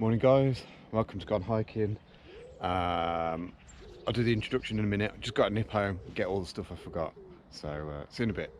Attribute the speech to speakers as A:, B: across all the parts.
A: Morning guys, welcome to Gone Hiking. I'll do the introduction in a minute. I just got to nip home, get all the stuff I forgot. So see you in a bit.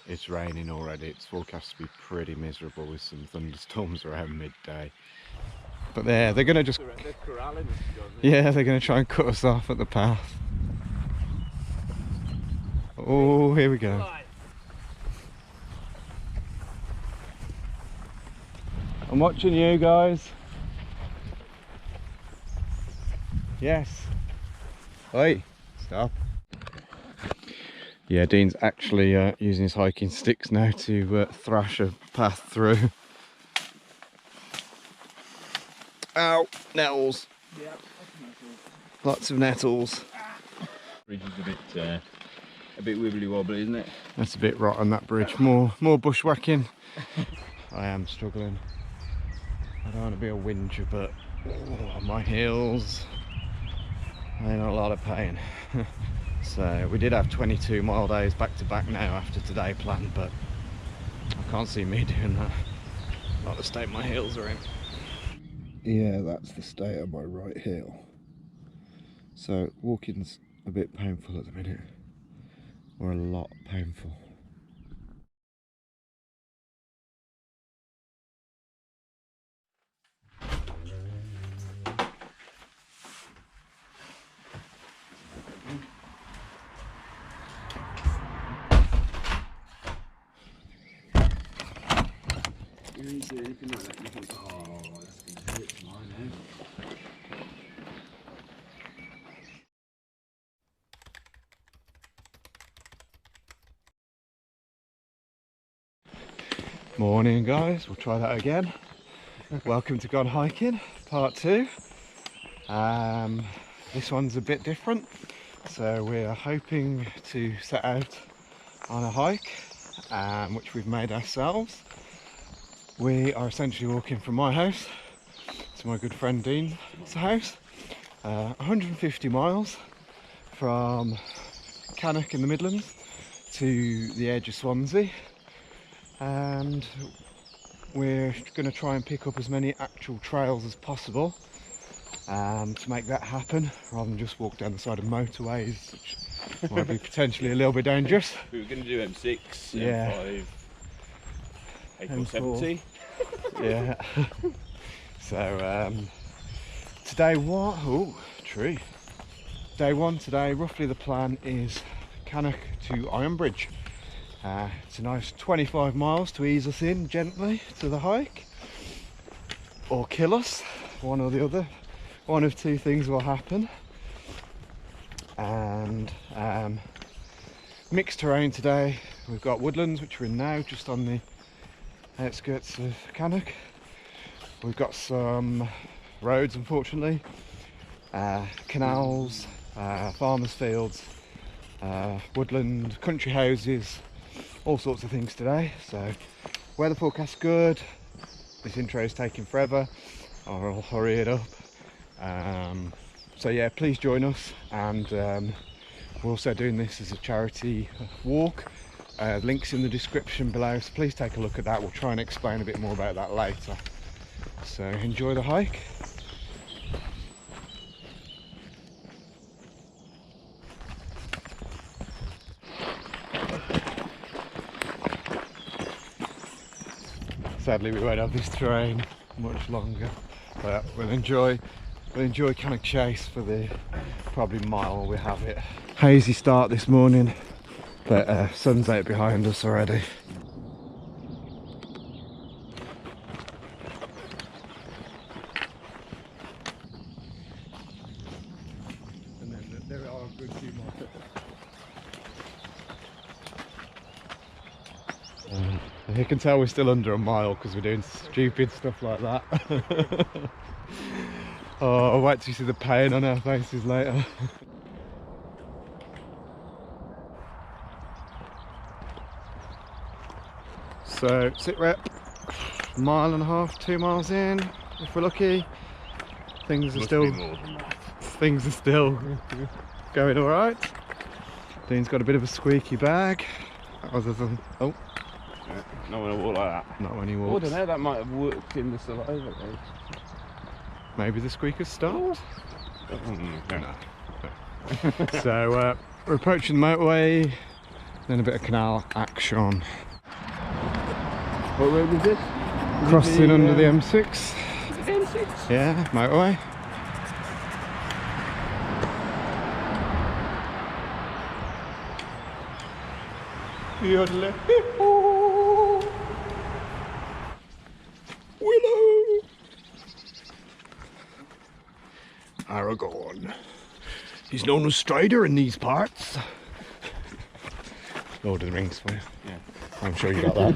A: It's raining already. It's forecast to be pretty miserable with some thunderstorms around midday. But they're going to just...
B: They're corralling us, don't they?
A: Yeah, they're going to try and cut us off at the path. Oh, here we go. I'm watching you guys. Yes. Oi, stop. Yeah, Dean's actually using his hiking sticks now to thrash a path through. Ow, nettles.
B: Yeah,
A: Lots of nettles.
B: bridge is a bit wibbly wobbly, isn't it?
A: That's a bit rotten, that bridge. More bushwhacking. I am struggling. I don't want to be a whinger, but my heels, they're in a lot of pain. So we did have 22 mile days back to back now after today planned, but I can't see me doing that. Not the state my heels are in. Yeah, that's the state of my right heel. So walking's a bit painful at the minute, or a lot painful.
B: You ain't doing anything like that. You think, oh, that's going to hurt tomorrow now.
A: Morning guys, we'll try that again. Welcome to Gone Hiking, part 2. This one's a bit different. So we're hoping to set out on a hike, which we've made ourselves. We are essentially walking from my house to my good friend Dean's house. 150 miles from Cannock in the Midlands to the edge of Swansea. And we're going to try and pick up as many actual trails as possible to make that happen, rather than just walk down the side of motorways, which might be potentially a little bit dangerous.
B: We were going to do M6,
A: Yeah.
B: M5,
A: M4.
B: A470.
A: Yeah. So today what? Oh, tree. Day one today. Roughly the plan is Cannock to Albrighton. It's a nice 25 miles to ease us in gently to the hike, or kill us, one or the other. One of two things will happen. And mixed terrain today. We've got woodlands, which we're in now, just on the outskirts of Cannock. We've got some roads, unfortunately, canals, farmers' fields, woodland, country houses, all sorts of things today. So weather forecast good. This intro is taking forever, or I'll hurry it up. So yeah, please join us. And we're also doing this as a charity walk. Links in the description below, so please take a look at that. We'll try and explain a bit more about that later. So enjoy the hike. Sadly we won't have this terrain much longer, but we'll enjoy we'll enjoy Cannock Chase for the probably mile we have it. Hazy start this morning, but sun's out behind us already. And then there are a good few more. You can tell we're still under a mile because we're doing stupid stuff like that. Oh, I'll wait till you see the pain on our faces later. So, sit rep, 1.5 miles, 2 miles in, if we're lucky. Things are still going alright. Dean's got a bit of a squeaky bag. Other than, oh.
B: Yeah, not when I walk like that.
A: Not when he
B: I
A: walks.
B: don't know, that might have worked in the saliva.
A: Maybe the squeakers stopped?
B: Don't know.
A: So we're approaching the motorway, then a bit of canal action.
B: What road is this?
A: Crossing under the M6.
B: Is it the M6?
A: Yeah, motorway. Willow! Aragorn. He's known as Strider in these parts. Lord of the Rings for you.
B: Yeah.
A: I'm sure you got that.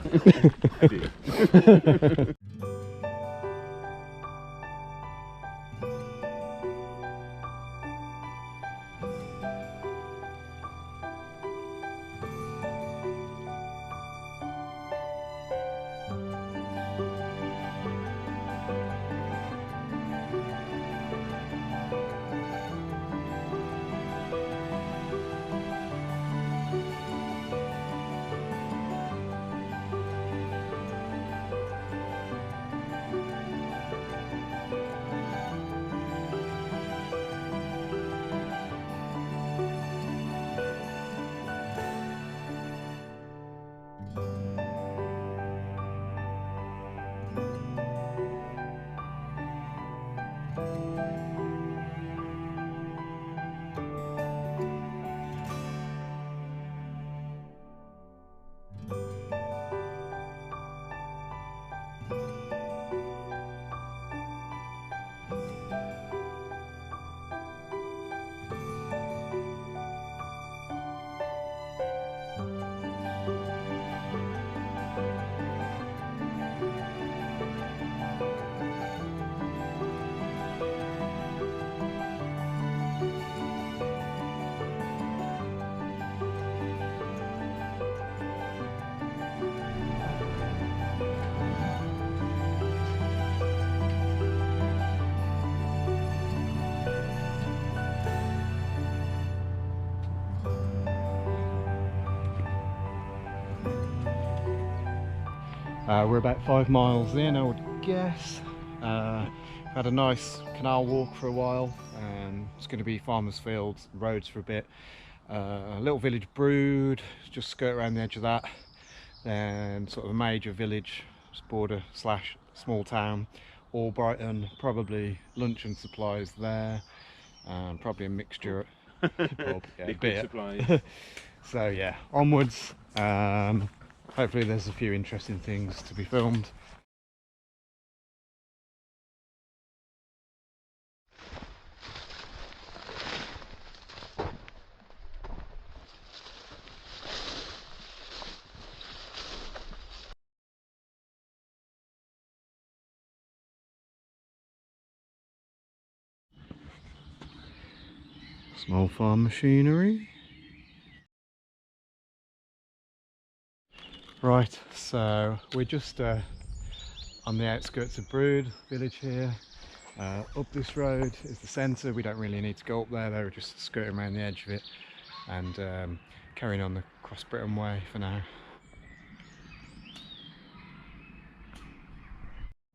A: We're about 5 miles in, I would guess. Had a nice canal walk for a while. It's going to be farmers' fields, roads for a bit. A little village Brood, just skirt around the edge of that. Then sort of a major village, border slash small town, Albrighton, probably lunch and supplies there. Probably a mixture of pub, yeah, beer.
B: Supply.
A: So yeah, onwards. Hopefully there's a few interesting things to be filmed. Small farm machinery. Right, so we're just on the outskirts of Brood village here. Up this road is the centre. We don't really need to go up there, they were just skirting around the edge of it and carrying on the Cross Britain way for now.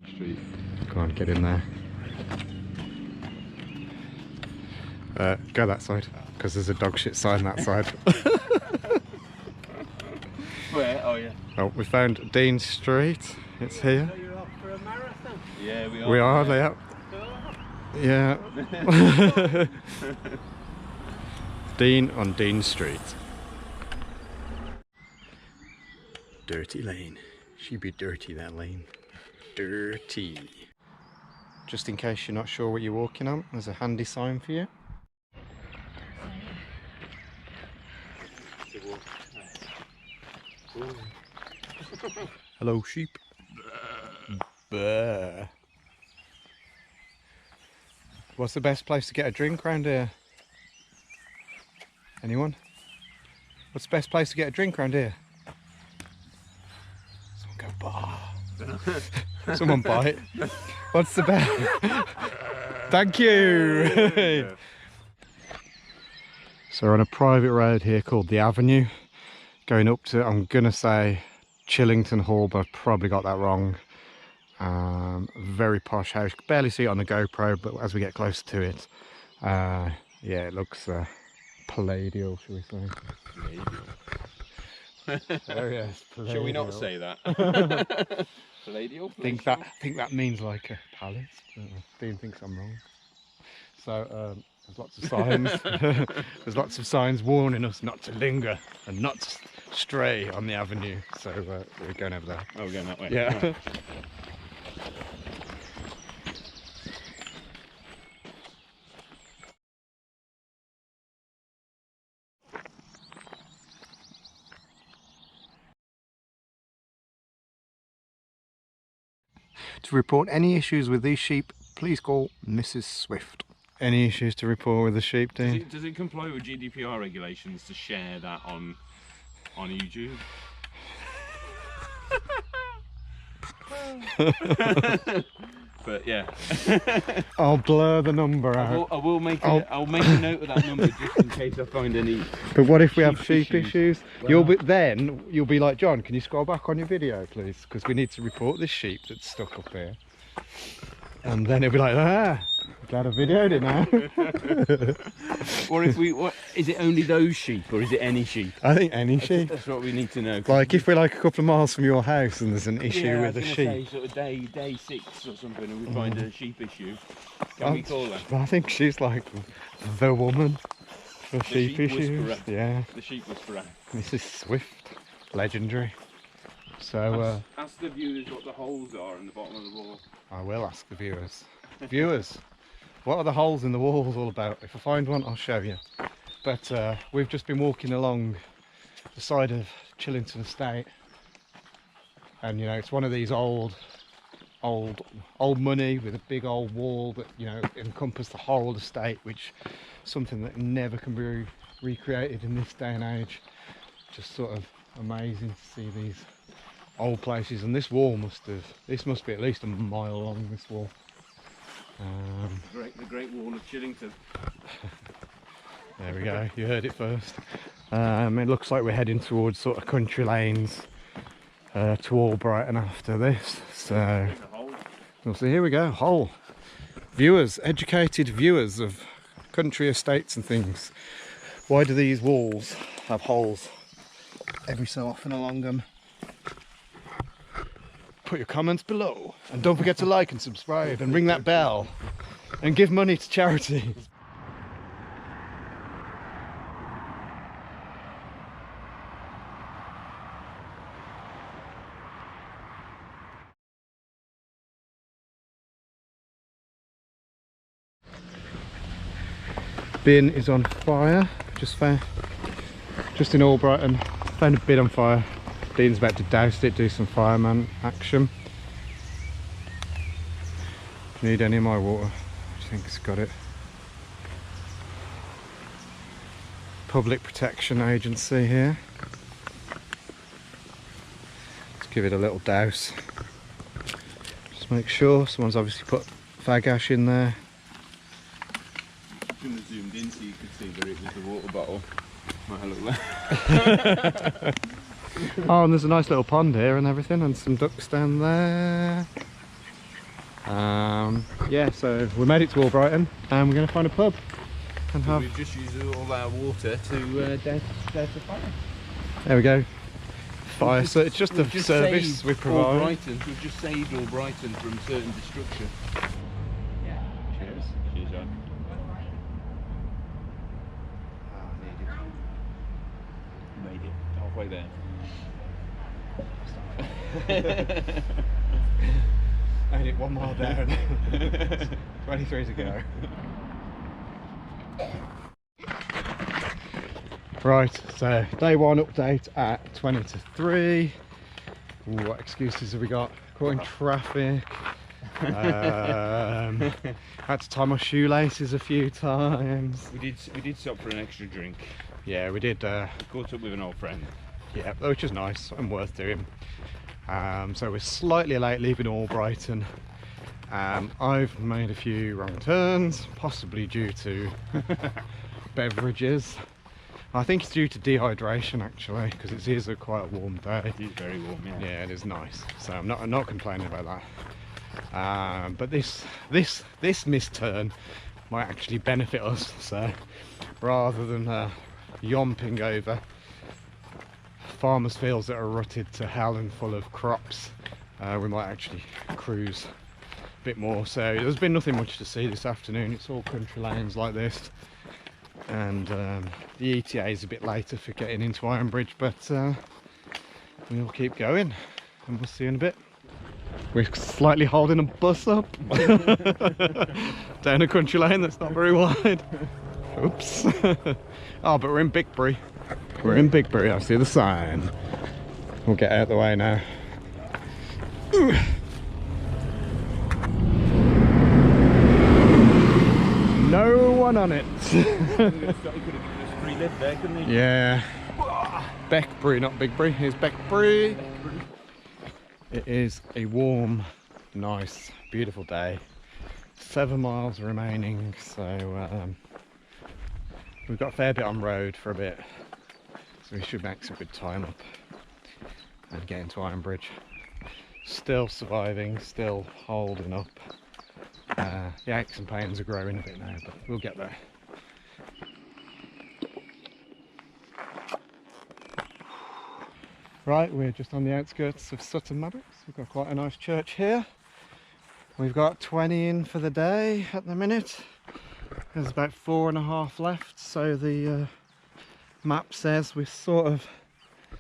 B: Street.
A: Go on, get in there. Go that side, because there's a dog shit sign that side.
B: Where? Oh yeah.
A: Oh, we found Dean Street. It's here.
B: You're off for a marathon? Yeah, we are.
A: We are, yeah. Yeah. Dean on Dean Street. Dirty lane. She'd be dirty, that lane. Dirty. Just in case you're not sure what you're walking on, there's a handy sign for you. Hello, sheep. Bah. What's the best place to get a drink around here? Anyone? What's the best place to get a drink around here? Someone go bar. Someone bite. What's the best? Thank you. So we're on a private road here called the Avenue, going up to, I'm gonna say, Chillington Hall, but I've probably got that wrong. Very posh house. You can barely see it on the GoPro, but as we get closer to it, yeah, it looks palladial, shall we say?
C: Palladial.
A: Oh yes, palladial.
C: Shall we not say that? Palladial?
A: I think that means like a palace. Dean thinks I'm wrong. So there's lots of signs. There's lots of signs warning us not to linger and not to stray on the avenue. So we're going over there.
C: Oh, we're going that way.
A: Yeah.
C: Right.
A: To report any issues with these sheep, please call Mrs. Swift. Any issues to report with the sheep, Dean?
C: Does it comply with GDPR regulations to share that on YouTube? But yeah,
A: I'll blur the number out.
C: I'll make a note of that number just in case I find any.
A: But what if we have sheep issues?
C: Well,
A: You'll be like, John, can you scroll back on your video, please? Because we need to report this sheep that's stuck up here. And then it'll be like, glad I videoed it now.
C: Or if what is it only those sheep or is it any sheep?
A: I think any sheep.
C: That's what we need to know.
A: Like if we're like a couple of miles from your house and there's an issue with a sheep.
C: Say, sort of day 6 or something, and we find a sheep issue. Can we call her?
A: I think she's like the woman for sheep issues.
C: Whisperer.
A: Yeah.
C: The sheep whisperer.
A: Mrs. Swift, legendary. So
C: ask the viewers what the holes are in the bottom of the wall.
A: I will ask the viewers. Viewers, what are the holes in the walls all about? If I find one, I'll show you. But we've just been walking along the side of Chillington Estate, and you know, it's one of these old money with a big old wall that, you know, encompass the whole estate, which is something that never can be recreated in this day and age. Just sort of amazing to see these old places. And this wall must be at least a mile long, this wall.
C: The Great Wall of Chillington.
A: There we go, you heard it first. It looks like we're heading towards sort of country lanes to Albrighton after this. So we'll see. Here we go, hole. Viewers, educated viewers of country estates and things. Why do these walls have holes every so often along them? Put your comments below, and don't forget to like and subscribe and ring that bell and give money to charity. Bin is on fire, just in Albrighton. Found a bin on fire. Dean's about to douse it, do some fireman action. If you need any of my water, I think it's got it. Public Protection Agency here. Let's give it a little douse. Just make sure someone's obviously put fag ash in there.
C: Shouldn't have zoomed in so you could see that it was the water bottle. Might have looked there.
A: Oh, and there's a nice little pond here and everything, and some ducks down there. Yeah, so we made it to Albrighton, and we're going to find a pub and have.
C: We've just used all our water to douse the fire.
A: There we go. Fire. So it's just a service we provide.
C: We've just saved Albrighton from certain destruction. Yeah. Cheers. halfway there.
A: Made it 1 mile down. 23 to go. Right, so day 1 update at 20 to 3. Ooh, what excuses have we got? Caught in traffic. Had to tie my shoelaces a few times.
C: We did stop for an extra drink.
A: Yeah, we did.
C: Caught up with an old friend.
A: Yeah, which is nice and worth doing. So we're slightly late leaving Albrighton. I've made a few wrong turns, possibly due to beverages. I think it's due to dehydration actually, because it is quite a warm day.
C: It is very warm, yeah.
A: Yeah, it is nice. So I'm not complaining about that. But this missed turn might actually benefit us. So rather than yomping over farmers' fields that are rutted to hell and full of crops, we might actually cruise a bit more. So there's been nothing much to see this afternoon. It's all country lanes like this, and the ETA is a bit later for getting into Ironbridge, but we'll keep going and we'll see you in a bit. We're slightly holding a bus up down a country lane that's not very wide. Oops. Oh, but we're in Bigbury. We're in Bigbury, I see the sign. We'll get out of the way now. No one on it.
C: He could have given us free lift there, couldn't he?
A: Yeah. Beckbury, not Bigbury. Here's Beckbury. It is a warm, nice, beautiful day. 7 miles remaining, so we've got a fair bit on road for a bit. So we should make some good time up and get into Ironbridge. Still surviving, still holding up. The aches and pains are growing a bit now, but we'll get there. Right, we're just on the outskirts of Sutton Maddox. We've got quite a nice church here. We've got 20 in for the day at the minute. There's about 4.5 left, so the map says we're sort of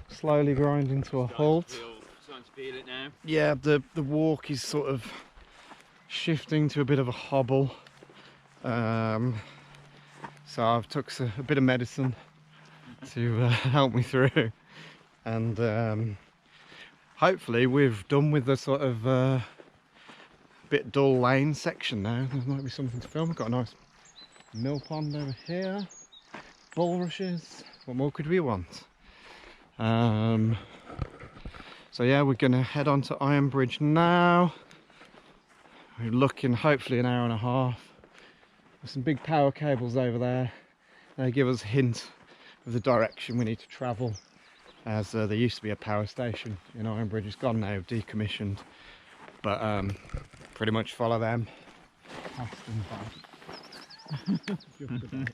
A: slowly grinding to a halt.
C: Starting to feel it now.
A: Yeah, the walk is sort of shifting to a bit of a hobble. So I've took a bit of medicine to help me through, and hopefully we've done with the sort of bit dull lane section now. There might be something to film. We've got a nice mill pond over here, bulrushes. What more could we want? So yeah, we're gonna head on to Ironbridge now. We're looking hopefully an hour and a half. There's some big power cables over there. They give us a hint of the direction we need to travel, as there used to be a power station in Ironbridge. It's gone now, decommissioned, but pretty much follow them past and back. Just about.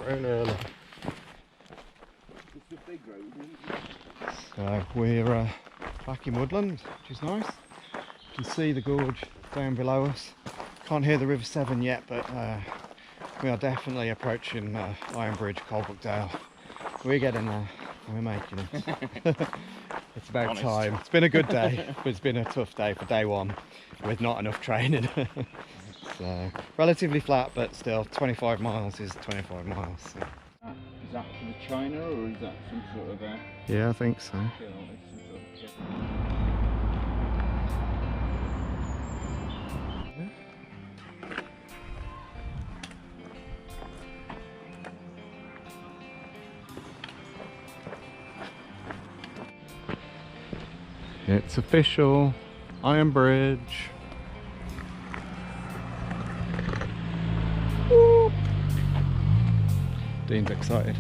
A: Very early.
C: It's a big road, isn't it?
A: So we're back in woodland, which is nice. You can see the gorge down below us. Can't hear the River Severn yet, but we are definitely approaching Ironbridge, Coalbrookdale. We're getting there. We're making it. It's about
C: Honest.
A: time. It's been a good day, but it's been a tough day for day 1 with not enough training. So relatively flat, but still 25 miles is 25 miles. So.
C: Is that for the China, or is that some sort of a
A: Yeah, I think so.
C: kill? Some sort of kill?
A: It's official, Ironbridge. Woo. Dean's excited.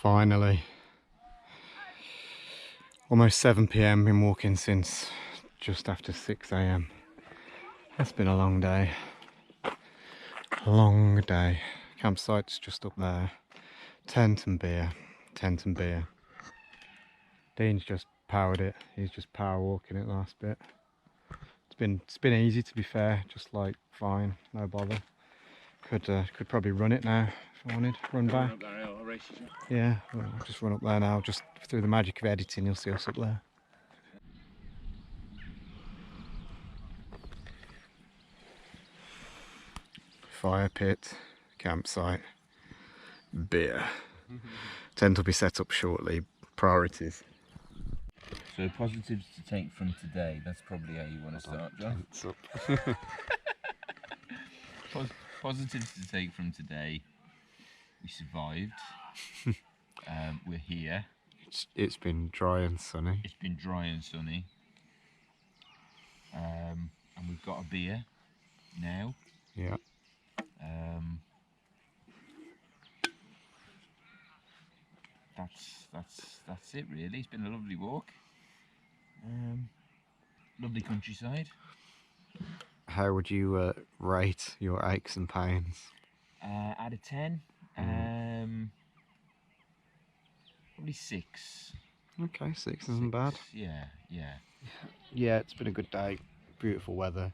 A: Finally. Almost 7 p.m. Been walking since just after 6 a.m. It's been a long day. Long day. Campsite's just up there. Tent and beer. Tent and beer. Dean's just powered it. He's just power walking it last bit. It's been easy, to be fair. Just like fine, no bother. Could probably run it now if I wanted. Run back. Yeah, well, I'll just run up there now. Just through the magic of editing, you'll see us up there. Fire pit, campsite, beer. Tent will be set up shortly. Priorities.
C: So positives to take from today, that's probably how you want to start, John. Positives to take from today, we survived. We're here.
A: It's been dry and sunny.
C: It's been dry and sunny. And we've got a beer now.
A: Yeah.
C: That's it really. It's been a lovely walk. Lovely countryside.
A: How would you rate your aches and pains?
C: Out of 10, probably 6.
A: Okay, 6 isn't bad.
C: Yeah.
A: Yeah, it's been a good day. Beautiful weather.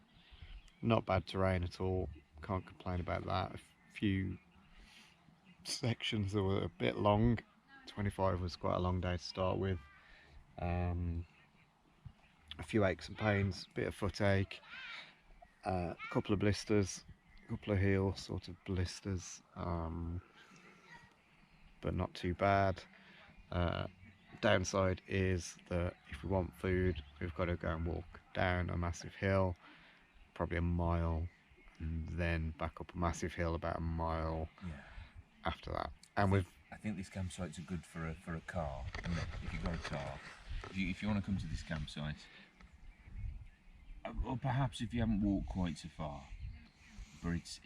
A: Not bad terrain at all. Can't complain about that. A few sections that were a bit long. 25 was quite a long day to start with. A few aches and pains, bit of foot ache, a couple of blisters, a couple of heel sort of blisters, but not too bad. Downside is that if we want food, we've got to go and walk down a massive hill, probably a mile, and then back up a massive hill about a mile after that. And
C: I think these campsites are good for a car. If you've got a car, if you want to come to this campsite, or perhaps if you haven't walked quite so far, but it's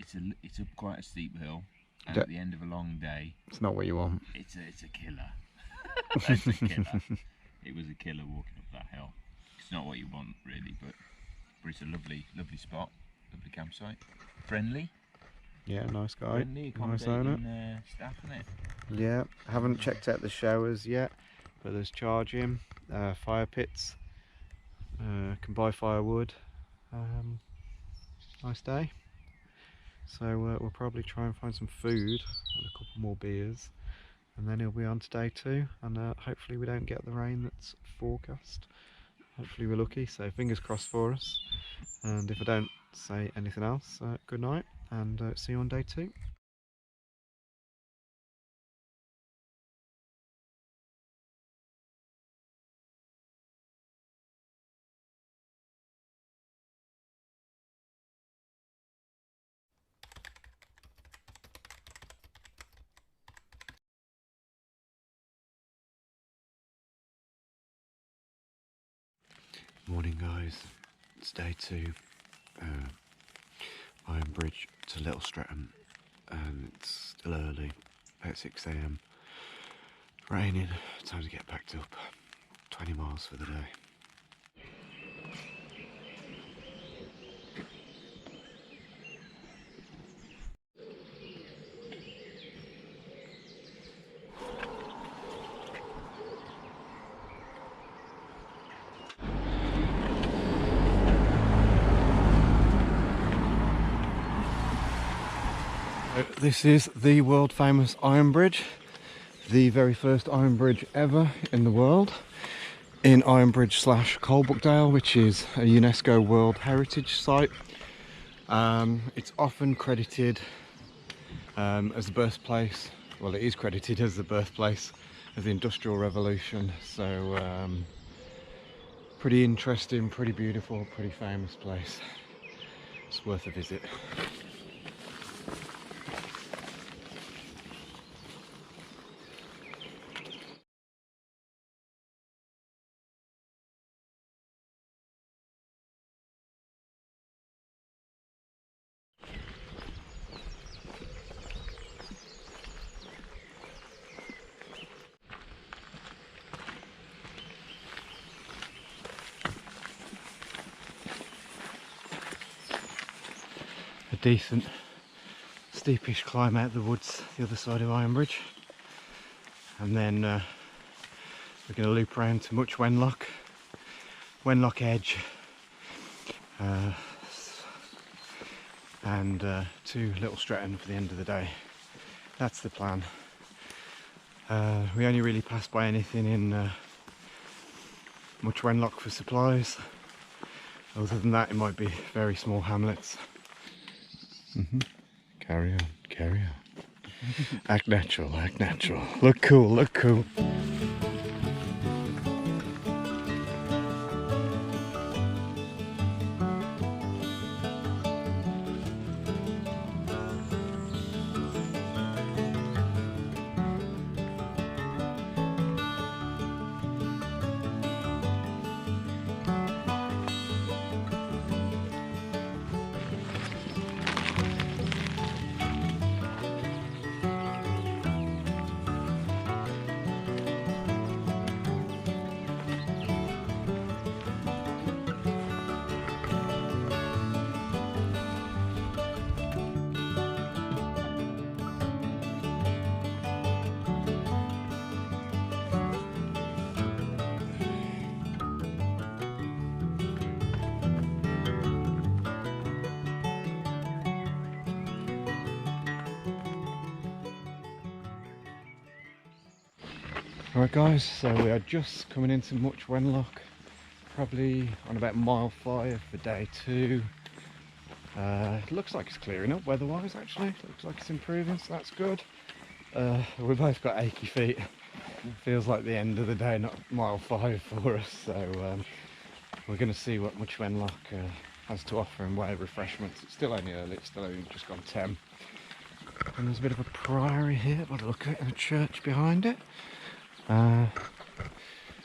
C: quite a steep hill, and at the end of a long day,
A: it's not what you want.
C: It's a killer. It's a killer. It was a killer walking up that hill. It's not what you want really, but it's a lovely spot, lovely campsite, friendly.
A: Yeah, nice guy.
C: Friendly,
A: Nice owner.
C: Staff, isn't it?
A: Yeah, haven't checked out the showers yet, but there's charging, fire pits, can buy firewood. Nice day. So we'll probably try and find some food and a couple more beers, and then he'll be on to day 2, and hopefully we don't get the rain that's forecast. Hopefully we're lucky, so fingers crossed for us. And if I don't say anything else, good night, and see you on day 2. Morning guys, it's day 2, Iron Bridge to Little Streatham, and it's still early, about 6 a.m. Raining, time to get packed up, 20 miles for the day. This is the world famous Iron Bridge, the very first iron bridge ever in the world, in Iron Bridge / Coalbrookdale, which is a UNESCO World Heritage Site. It's often credited as the birthplace, well, it is credited as the birthplace of the Industrial Revolution, so pretty interesting, pretty beautiful, pretty famous place. It's worth a visit. decent steepish climb out of the woods the other side of Iron Bridge, and then we're going to loop around to much Wenlock Edge, and to Little Stretton for the end of the day. That's the plan. We only really pass by anything in much Wenlock for supplies. Other than that, it might be very small hamlets. Carry on, carry on. Act natural, act natural. Look cool, look cool. Right guys, so we are just coming into much Wenlock, probably on about mile 5 for day 2. It looks like it's clearing up weather-wise actually, looks like it's improving, so that's good. We've both got achy feet. It feels like the end of the day, not mile 5 for us, so we're going to see what much Wenlock has to offer in way of refreshments. It's still only early, it's still only just gone 10. And there's a bit of a priory here by the look of it, and a church behind it.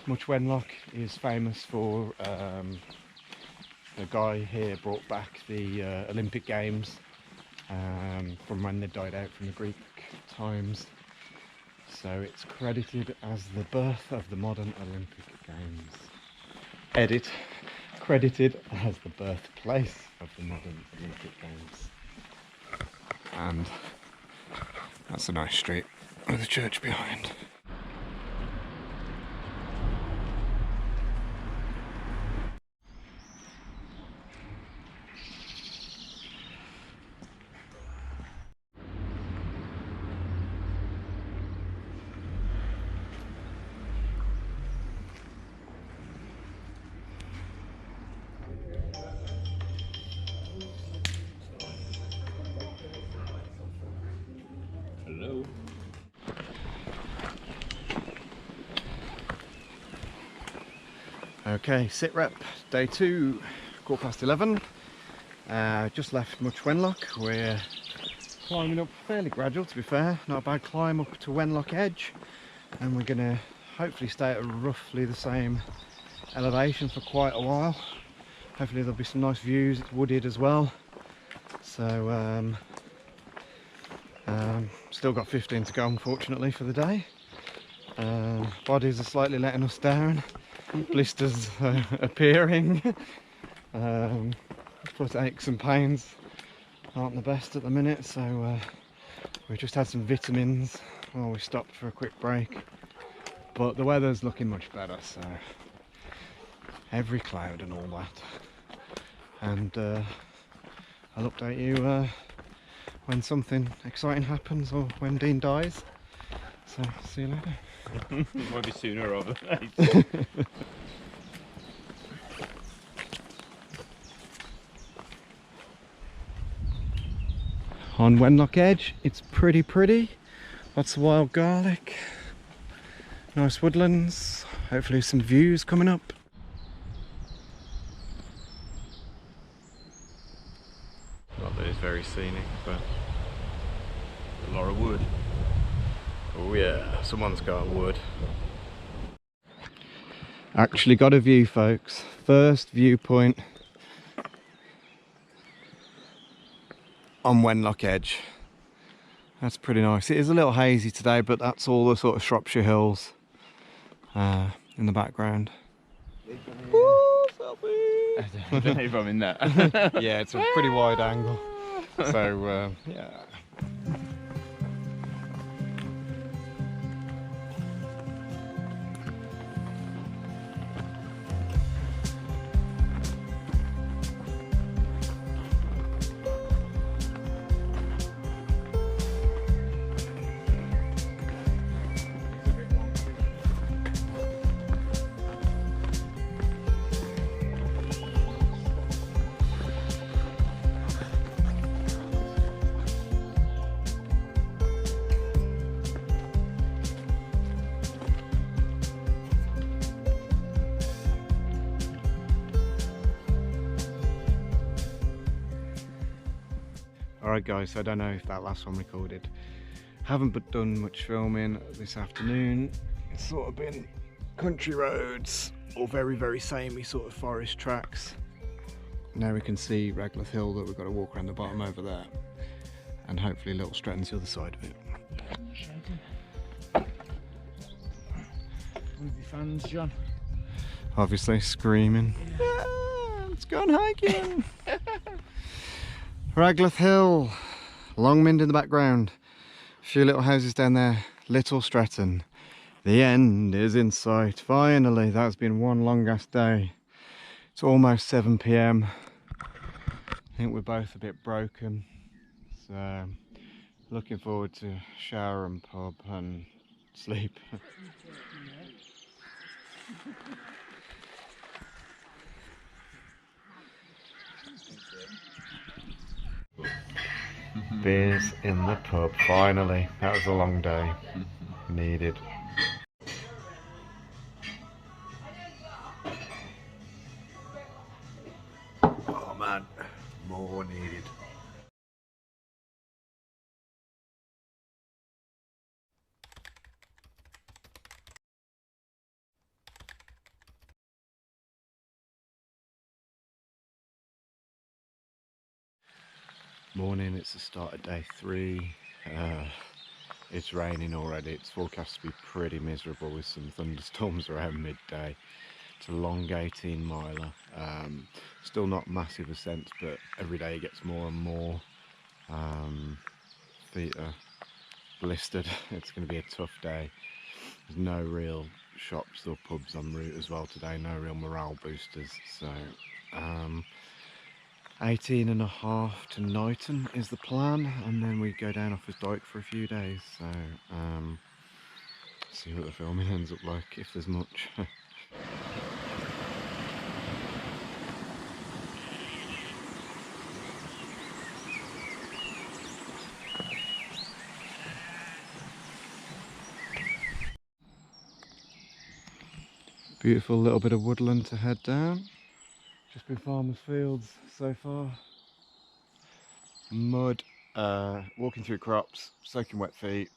A: Much Wenlock is famous for the guy here brought back the Olympic Games from when they died out from the Greek times, so it's credited as the birth of the modern Olympic Games. Edit, credited as the birthplace of the modern Olympic Games. And that's a nice street with a church behind.
C: Hello.
A: Okay, sit rep, day 2, 11:15. Just left much Wenlock. We're climbing up fairly gradual, to be fair, not a bad climb up to Wenlock Edge, and we're going to hopefully stay at roughly the same elevation for quite a while. Hopefully there'll be some nice views. It's wooded as well, so still got 15 to go unfortunately for the day. Bodies are slightly letting us down, blisters appearing, foot aches and pains aren't the best at the minute, so we've just had some vitamins while we stopped for a quick break, but the weather's looking much better, so every cloud and all that, and I'll update you when something exciting happens or when Dean dies. So see you later.
C: Might be sooner rather than later.
A: On Wenlock Edge, it's pretty. Lots of wild garlic, nice woodlands, hopefully some views coming up. Not that it's very scenic, but
C: A lot of wood.
A: oh yeah, someone's got wood. Actually got a view, folks. First viewpoint on Wenlock Edge. That's pretty nice. It is a little hazy today, but that's all the sort of Shropshire hills in the background. Woo, selfie!
C: I don't know if I'm in that.
A: Yeah, it's a pretty wide angle. So yeah. Alright guys, so I don't know if that last one recorded. Haven't done much filming this afternoon. It's sort of been country roads or very, very samey sort of forest tracks. Now we can see Raglath Hill that we've got to walk around the bottom over there. And hopefully Little Stretton's the other side of it.
B: With your fans, John.
A: Obviously screaming. Yeah, let's go on hiking! Raglath Hill, Longmynd in the background, a few little houses down there, Little Stretton. The end is in sight, finally. That's been one long ass day. It's almost 7 PM. I think we're both a bit broken, so looking forward to shower and pub and sleep. Beers in the pub, finally. That was a long day. Needed. Oh man, more needed. Morning, it's the start of day 3. It's raining already. It's forecast to be pretty miserable with some thunderstorms around midday. It's a long 18 miler. Still not massive ascents, but every day it gets more and more. Feet are blistered. It's going to be a tough day. There's no real shops or pubs en route as well today. No real morale boosters. So 18.5 to Knighton is the plan, and then we go down off his dike for a few days. So see what the filming ends up like, if there's much. Beautiful little bit of woodland to head down. Just been farmers' fields so far. Mud, walking through crops, soaking wet feet,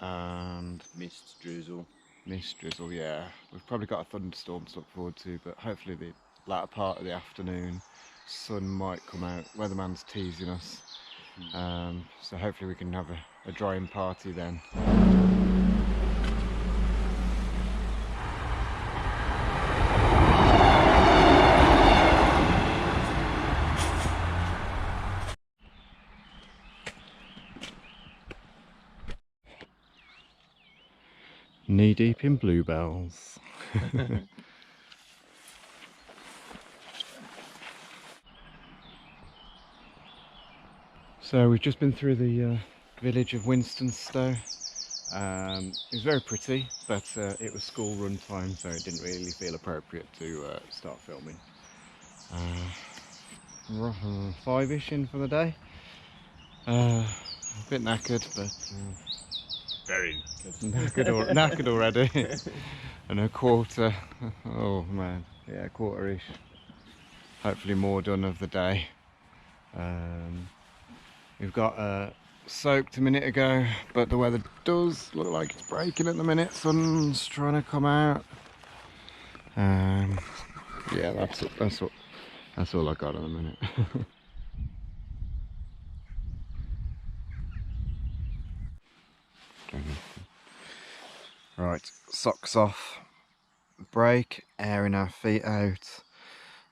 A: and
C: Mist drizzle.
A: mist drizzle, yeah. We've probably got a thunderstorm to look forward to, but hopefully the latter part of the afternoon, sun might come out. Weatherman's teasing us. So hopefully we can have a drying party then. Knee deep in bluebells. So we've just been through the village of Winstonstow. It was very pretty, but it was school run time, so it didn't really feel appropriate to start filming. 5ish in for the day. A bit knackered, but
C: Very
A: knackered already. And a quarter. Oh man, yeah, quarter-ish. Hopefully more done of the day. We've got soaked a minute ago, but the weather does look like it's breaking at the minute. Sun's trying to come out. Yeah, that's all I got at the minute. Right, socks off, break, airing our feet out.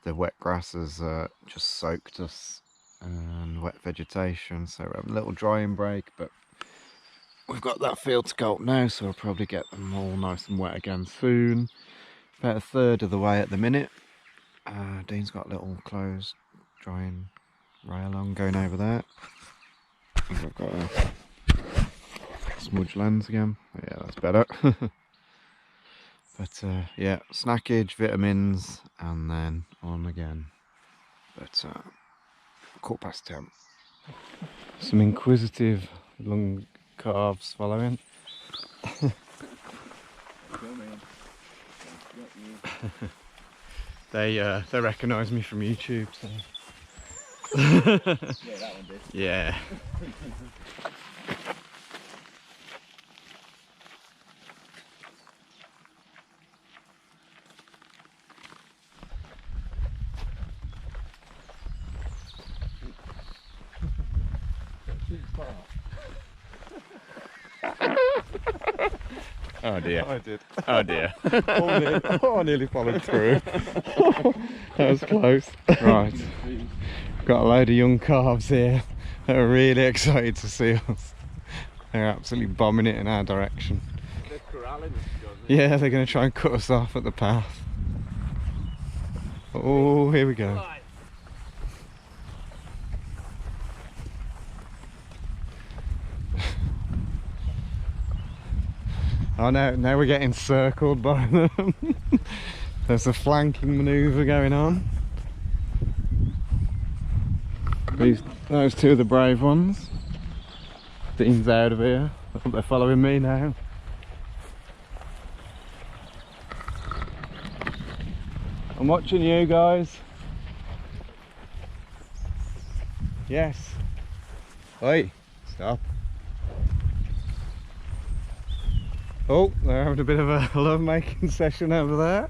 A: The wet grass has just soaked us and wet vegetation, so we're having a little drying break, but we've got that field to go up now, so we'll probably get them all nice and wet again soon. About a third of the way at the minute. Dean's got a little closed drying rail on going over there. I've got a smudge lens again. Yeah, that's better. But yeah, snackage, vitamins, and then on again. But 10:15. Some inquisitive long calves following. They recognise me from YouTube, so.
C: Yeah, that one did.
A: Yeah. Oh dear.
B: I did.
A: Oh dear.
B: I nearly followed through.
A: That was close. Right. Got a load of young calves here that are really excited to see us. They're absolutely bombing it in our direction.
B: They're corralling us,
A: Yeah, they're going to try and cut us off at the path. Oh, here we go. Oh no, now we're getting circled by them. There's a flanking manoeuvre going on. Those two are the brave ones. Dean's out of here. They're following me now. I'm watching you guys. Yes. Oi, stop. Oh, they're having a bit of a love-making session over there.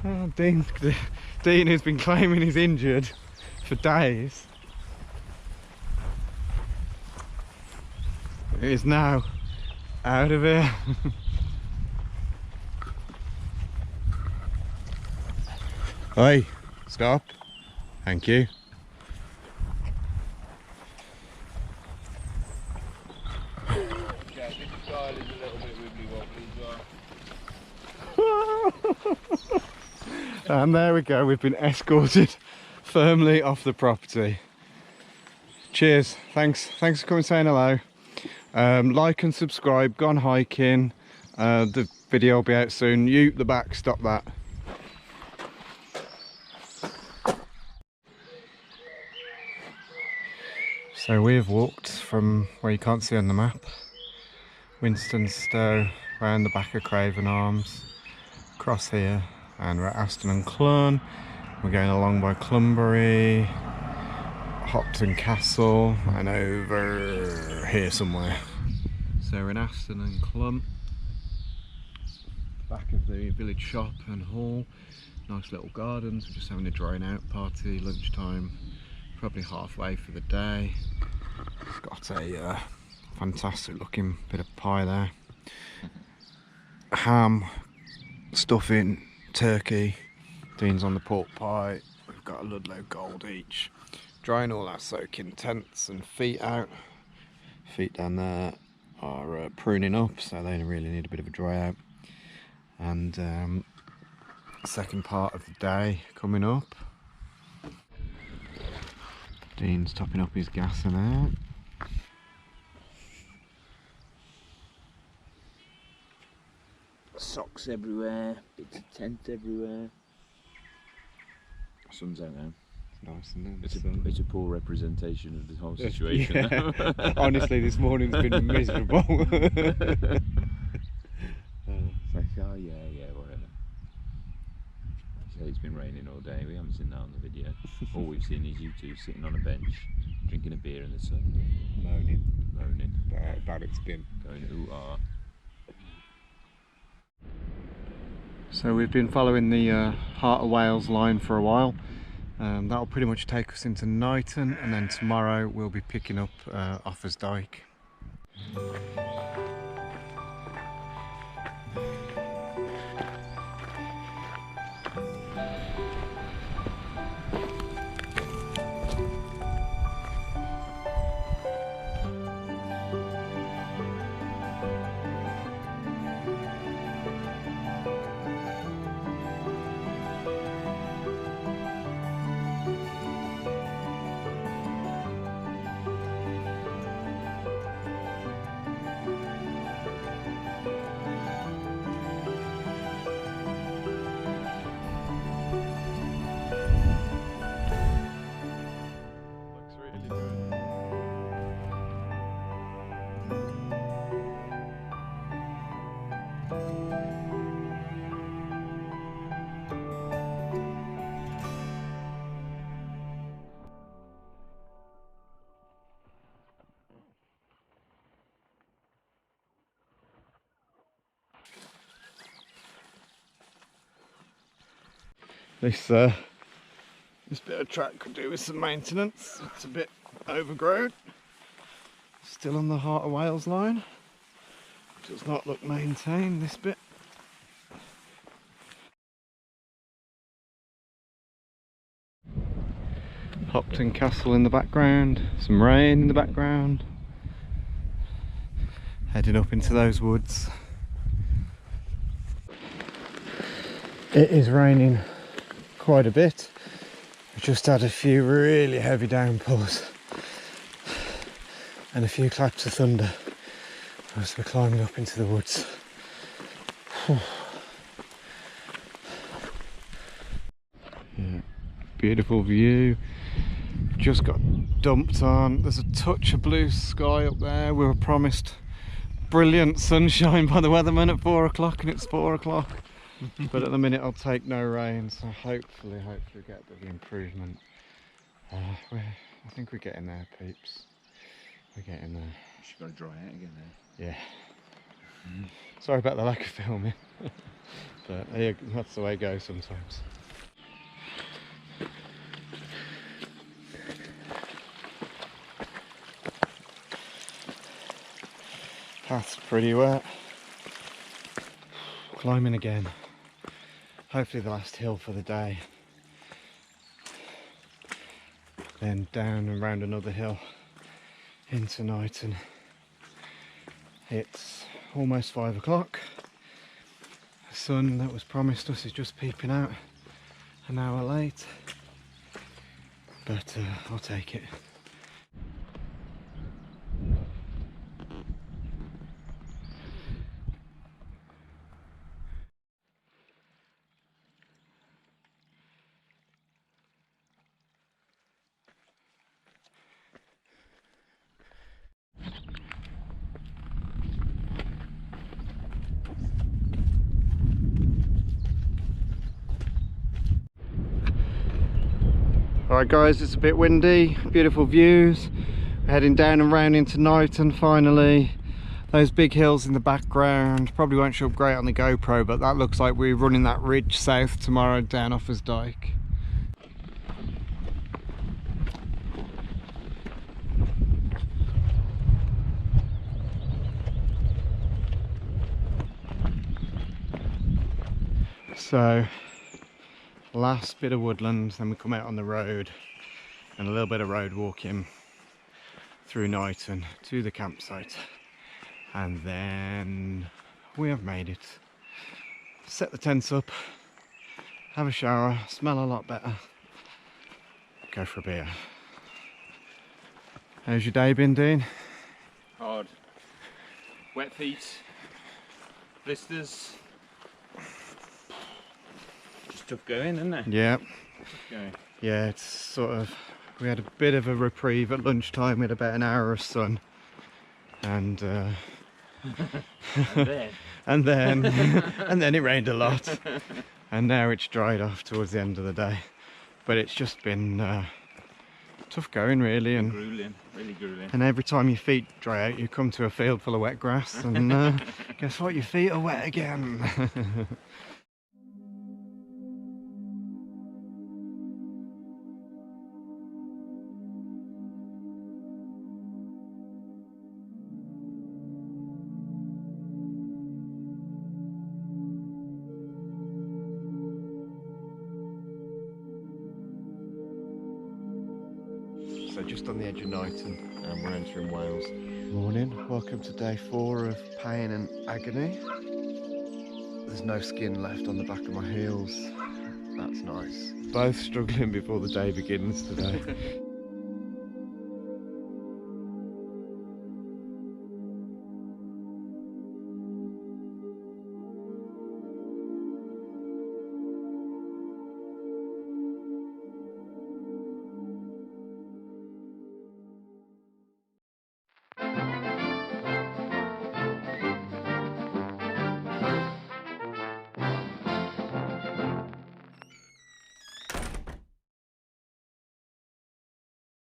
A: Oh, Dean, who's been claiming he's injured for days, is now out of here. Oi, stop. Thank you. And there we go, we've been escorted firmly off the property. Cheers, thanks for coming and saying hello. Like and subscribe, gone hiking. The video will be out soon. You, the back, stop that. So we've walked from where you can't see on the map, Winstonstow, round the back of Craven Arms, across here, and we're at Aston and Clun. We're going along by Clunbury, Hopton Castle, and over here somewhere. So we're in Aston and Clun, back of the village shop and hall. Nice little gardens. We're just having a drying out party, lunchtime, probably halfway for the day. It's got a fantastic looking bit of pie there. Ham, stuffing, turkey. Dean's on the pork pie. We've got a Ludlow Gold each. Drying all our soaking tents and feet out. Feet down there are pruning up, so they really need a bit of a dry out. And second part of the day coming up. Dean's topping up his gas in there.
C: Socks everywhere, bits of tent everywhere. Sun's out now.
A: Nice, isn't it?
C: It's a poor representation of the whole situation.
A: Yeah. Honestly, this morning's been miserable.
C: It's like, oh yeah, whatever. So it's been raining all day. We haven't seen that on the video. All we've seen is you two sitting on a bench, drinking a beer in the sun.
A: Moaning.
C: Bad
A: it's been.
C: Going ooh-ah.
A: So we've been following the Heart of Wales line for a while. That'll pretty much take us into Knighton, and then tomorrow we'll be picking up Offers Dyke. This bit of track could do with some maintenance. It's a bit overgrown. Still on the Heart of Wales line. Does not look maintained, this bit. Hopton Castle in the background, some rain in the background. Heading up into those woods. It is raining quite a bit. We've just had a few really heavy downpours and a few claps of thunder as we're climbing up into the woods. Yeah, beautiful view. Just got dumped on. There's a touch of blue sky up there. We were promised brilliant sunshine by the weatherman at 4 o'clock and it's 4 o'clock. But at the minute I'll take no rain, so hopefully get a bit of improvement. I think we're getting there, peeps. We're getting there.
C: She's got to dry out again there.
A: Yeah. Sorry about the lack of filming. But yeah, that's the way it goes sometimes. Path's pretty wet. Climbing again. Hopefully the last hill for the day. Then down and round another hill into Knighton. It's almost 5 o'clock. The sun that was promised us is just peeping out an hour late. But I'll take it. Alright guys, it's a bit windy, beautiful views. We're heading down and round into Knighton finally. Those big hills in the background probably won't show up great on the GoPro, but that looks like we're running that ridge south tomorrow down Offers Dyke. So last bit of woodland, then we come out on the road and a little bit of road walking through Knighton to the campsite, and then we have made it. Set the tents up, have a shower, smell a lot better, go for a beer. How's your day been, Dean?
C: Hard. Wet feet. Blisters. Tough going, isn't it?
A: Yeah.
C: Tough going.
A: Yeah, it's sort of, we had a bit of a reprieve at lunchtime. We had about an hour of sun, and and then it rained a lot, and now it's dried off towards the end of the day. But it's just been tough going, really, and
C: grueling, really grueling.
A: And every time your feet dry out, you come to a field full of wet grass, and guess what? Your feet are wet again. So just on the edge of Knighton, and we're entering Wales. Morning, welcome to day 4 of pain and agony. There's no skin left on the back of my heels. That's nice. Both struggling before the day begins today.